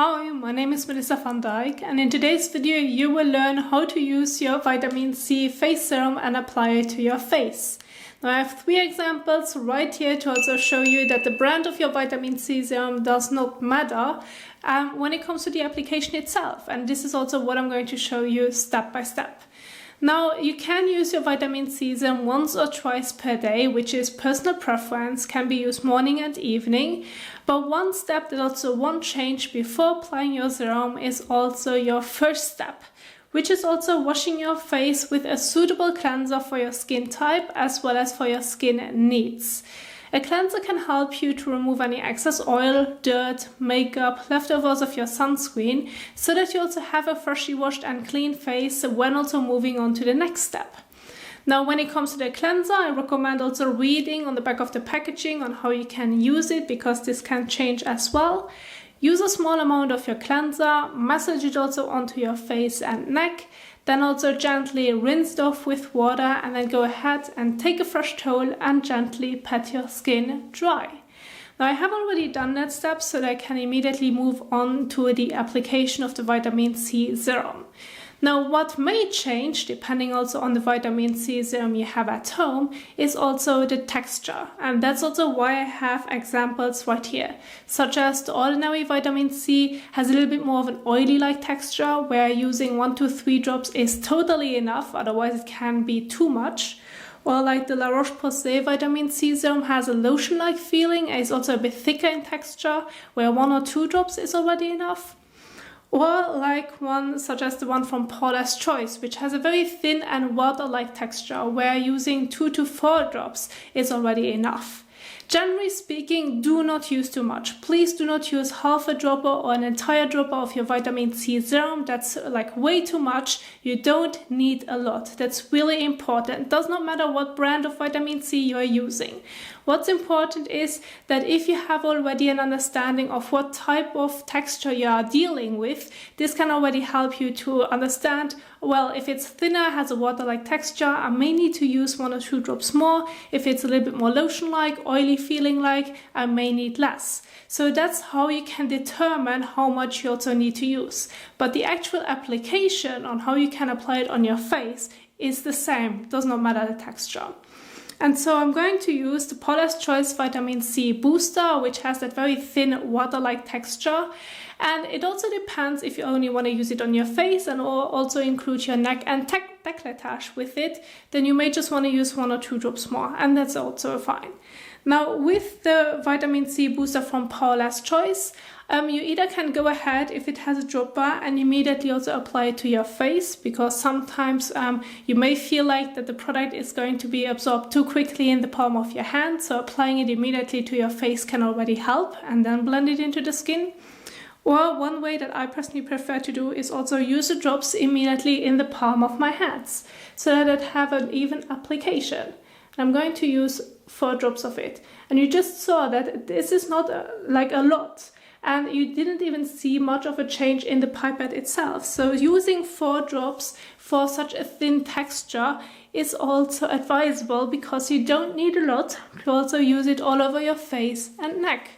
Hi, my name is Melissa van Dijk, and in today's video you will learn how to use your vitamin C face serum and apply it to your face. Now I have 3 examples right here to also show you that the brand of your vitamin C serum does not matter when it comes to the application itself, and this is also what I'm going to show you step by step. Now, you can use your vitamin C serum once or twice per day, which is personal preference, can be used morning and evening. But one step that also won't change before applying your serum is also your first step, which is also washing your face with a suitable cleanser for your skin type as well as for your skin needs. A cleanser can help you to remove any excess oil, dirt, makeup, leftovers of your sunscreen, so that you also have a freshly washed and clean face when also moving on to the next step. Now, when it comes to the cleanser, I recommend also reading on the back of the packaging on how you can use it, because this can change as well. Use a small amount of your cleanser, massage it also onto your face and neck, then also gently rinse it off with water, and then go ahead and take a fresh towel and gently pat your skin dry. Now I have already done that step, so that I can immediately move on to the application of the vitamin C serum. Now, what may change, depending also on the vitamin C serum you have at home, is also the texture. And that's also why I have examples right here, such as the ordinary vitamin C has a little bit more of an oily-like texture, where using 1 to 3 drops is totally enough, otherwise it can be too much. Or like the La Roche-Posay vitamin C serum has a lotion-like feeling and is also a bit thicker in texture, where 1 or 2 drops is already enough. Or like one such as the one from Paula's Choice, which has a very thin and water-like texture, where using 2 to 4 drops is already enough. Generally speaking, do not use too much. Please do not use half a dropper or an entire dropper of your vitamin C serum. That's like way too much. You don't need a lot. That's really important. It does not matter what brand of vitamin C you are using. What's important is that if you have already an understanding of what type of texture you are dealing with, this can already help you to understand, well, if it's thinner, has a water-like texture, I may need to use 1 or 2 drops more. If it's a little bit more lotion-like, oily feeling like, I may need less. So that's how you can determine how much you also need to use. But the actual application on how you can apply it on your face is the same. It does not matter the texture. And so I'm going to use the Paula's Choice Vitamin C Booster, which has that very thin water-like texture. And it also depends if you only want to use it on your face and also include your neck and décolletage with it, then you may just want to use 1 or 2 drops more, and that's also fine. Now, with the vitamin C booster from Paula's Choice, you either can go ahead, if it has a dropper, and immediately also apply it to your face, because sometimes you may feel like that the product is going to be absorbed too quickly in the palm of your hand, so applying it immediately to your face can already help, and then blend it into the skin. Or one way that I personally prefer to do is also use the drops immediately in the palm of my hands, so that I have an even application. I'm going to use 4 drops of it. And you just saw that this is not like a lot. And you didn't even see much of a change in the pipette itself. So using 4 drops for such a thin texture is also advisable, because you don't need a lot to also use it all over your face and neck.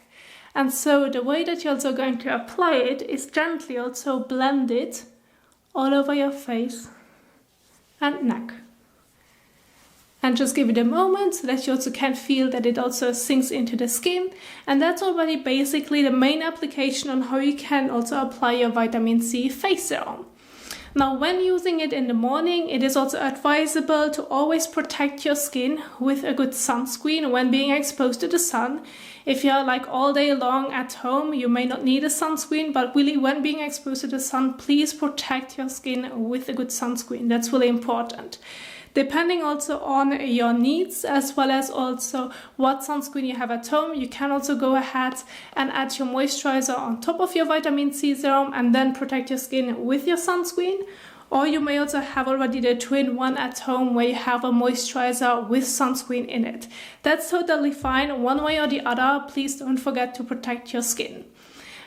And so the way that you're also going to apply it is gently also blend it all over your face and neck. And just give it a moment so that you also can feel that it also sinks into the skin. And that's already basically the main application on how you can also apply your vitamin C face serum. Now, when using it in the morning, it is also advisable to always protect your skin with a good sunscreen when being exposed to the sun. If you're like all day long at home, you may not need a sunscreen, but really when being exposed to the sun, please protect your skin with a good sunscreen. That's really important. Depending also on your needs, as well as also what sunscreen you have at home, you can also go ahead and add your moisturizer on top of your vitamin C serum and then protect your skin with your sunscreen. Or you may also have already the 2-in-1 at home, where you have a moisturizer with sunscreen in it. That's totally fine. One way or the other, please don't forget to protect your skin.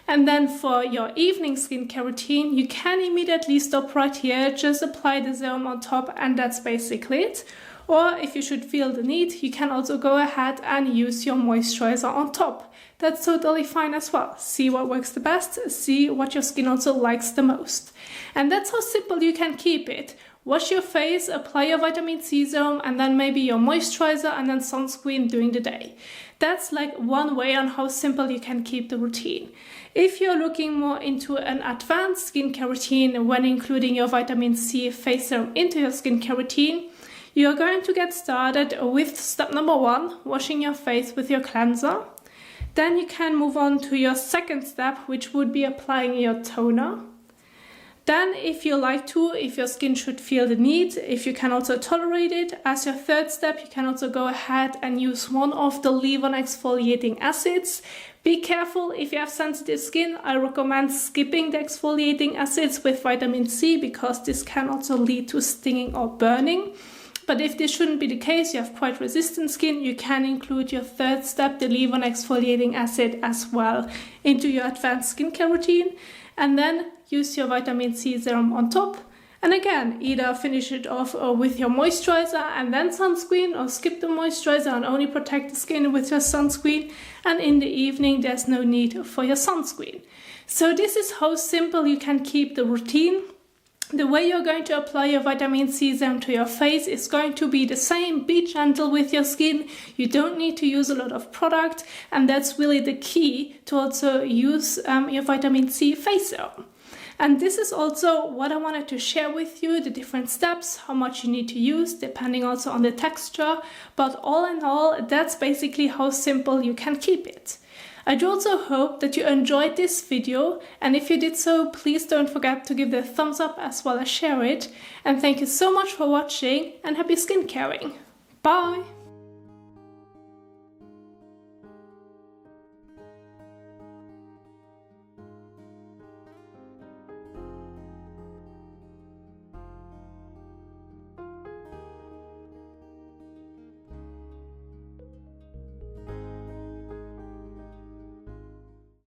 And then for your evening skincare routine, you can immediately stop right here, just apply the serum on top, and that's basically it. Or if you should feel the need, you can also go ahead and use your moisturizer on top. That's totally fine as well. See what works the best, see what your skin also likes the most. And that's how simple you can keep it. Wash your face, apply your vitamin C serum, and then maybe your moisturizer and then sunscreen during the day. That's like one way on how simple you can keep the routine. If you're looking more into an advanced skincare routine when including your vitamin C face serum into your skincare routine, you're going to get started with step number 1, washing your face with your cleanser. Then you can move on to your second step, which would be applying your toner. Then, if you like to, if your skin should feel the need, if you can also tolerate it, as your third step, you can also go ahead and use one of the leave-on exfoliating acids. Be careful if you have sensitive skin. I recommend skipping the exfoliating acids with vitamin C because this can also lead to stinging or burning. But if this shouldn't be the case, you have quite resistant skin, you can include your third step, the leave-on exfoliating acid, as well into your advanced skincare routine. And then use your vitamin C serum on top. And again, either finish it off with your moisturizer and then sunscreen, or skip the moisturizer and only protect the skin with your sunscreen. And in the evening, there's no need for your sunscreen. So this is how simple you can keep the routine. The way you're going to apply your vitamin C serum to your face is going to be the same. Be gentle with your skin. You don't need to use a lot of product, and that's really the key to also use your vitamin C face serum. And this is also what I wanted to share with you, the different steps, how much you need to use, depending also on the texture. But all in all, that's basically how simple you can keep it. I do also hope that you enjoyed this video, and if you did so, please don't forget to give it a thumbs up as well as share it. And thank you so much for watching, and happy skincaring. Bye!